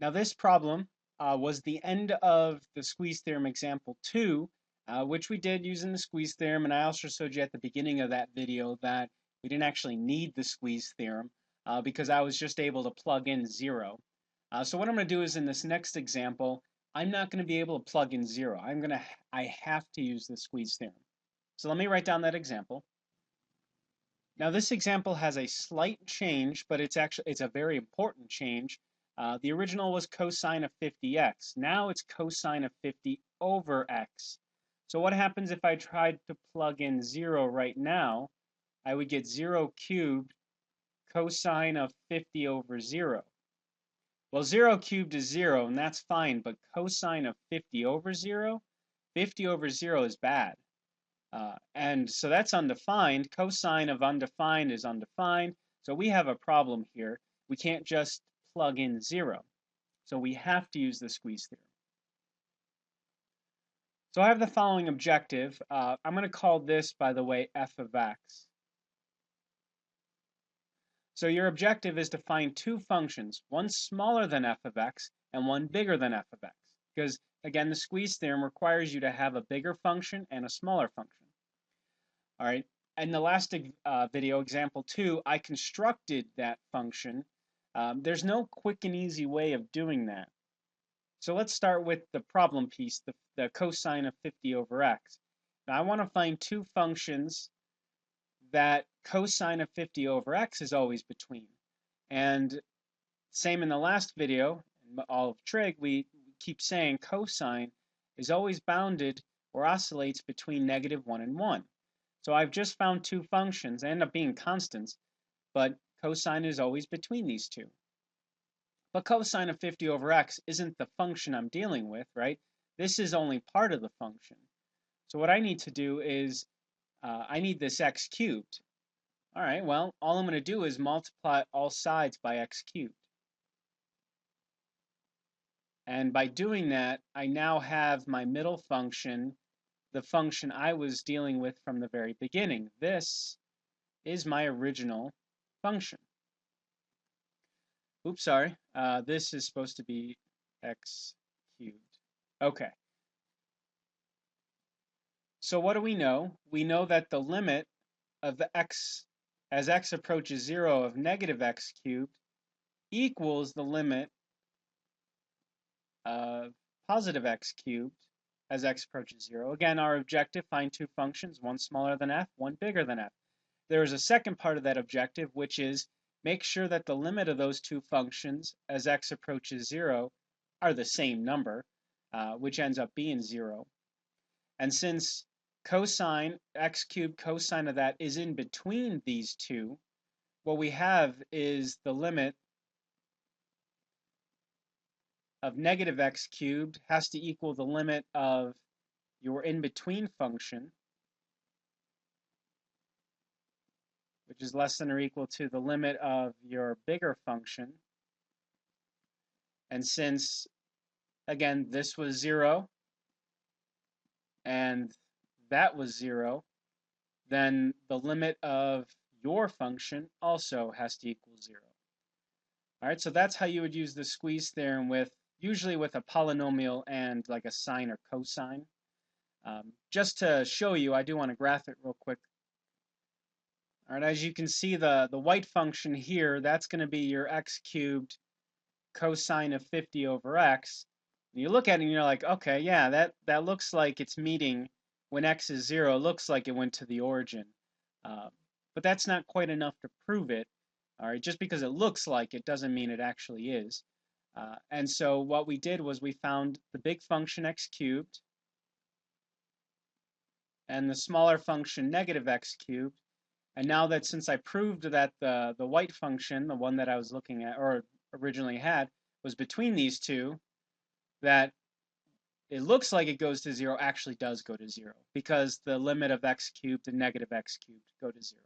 Now this problem was the end of the squeeze theorem example 2, which we did using the squeeze theorem, and I also showed you at the beginning of that video that we didn't actually need the squeeze theorem because I was just able to plug in 0. So what I'm going to do is in this next example, I'm not going to be able to plug in 0. I have to use the squeeze theorem. So let me write down that example. Now this example has a slight change, but it's a very important change. The original was cosine of 50x. Now it's cosine of 50 over x. So what happens if I tried to plug in 0 right now? I would get 0 cubed cosine of 50 over 0. Well, 0 cubed is 0, and that's fine, but cosine of 50 over 0? 50 over 0 is bad. And so that's undefined. Cosine of undefined is undefined. So we have a problem here. We can't just plug in 0. So we have to use the squeeze theorem. So I have the following objective. I'm going to call this, by the way, f of x. So your objective is to find two functions, one smaller than f of x and one bigger than f of x. Because, again, the squeeze theorem requires you to have a bigger function and a smaller function. All right, in the last video, example 2, I constructed that function. There's no quick and easy way of doing that. So let's start with the problem piece, the cosine of 50 over x. Now I want to find two functions that cosine of 50 over x is always between. And same in the last video, in all of trig, we keep saying cosine is always bounded or oscillates between -1 and 1. So I've just found two functions. They end up being constants, but cosine is always between these two. But cosine of 50 over x isn't the function I'm dealing with, right? This is only part of the function. So what I need to do is, I need this x cubed. All right, well, all I'm going to do is multiply all sides by x cubed. And by doing that, I now have my middle function, the function I was dealing with from the very beginning. This is my original function. Oops, sorry. This is supposed to be x cubed. Okay. So what do we know? We know that the limit of the x as x approaches 0 of -x cubed equals the limit of positive x cubed as x approaches 0. Again, our objective, find two functions, one smaller than f, one bigger than f. There is a second part of that objective, which is make sure that the limit of those two functions as x approaches 0 are the same number, which ends up being 0. And since cosine, x cubed cosine of that is in between these two, what we have is the limit of -x cubed has to equal the limit of your in-between function, which is less than or equal to the limit of your bigger function. And since, again, this was 0 and that was 0, then the limit of your function also has to equal 0. All right, so that's how you would use the squeeze theorem usually with a polynomial and like a sine or cosine. Just to show you, I do want to graph it real quick. All right, as you can see, the white function here, that's going to be your x cubed cosine of 50 over x. And you look at it and you're like, okay, yeah, that looks like it's meeting when x is 0. It looks like it went to the origin. But that's not quite enough to prove it. All right, just because it looks like it doesn't mean it actually is. And so what we did was we found the big function x cubed and the smaller function -x cubed. And now that since I proved that the white function, the one that I was looking at or originally had, was between these two, that it looks like it goes to 0 actually does go to 0 because the limit of x cubed and -x cubed go to 0.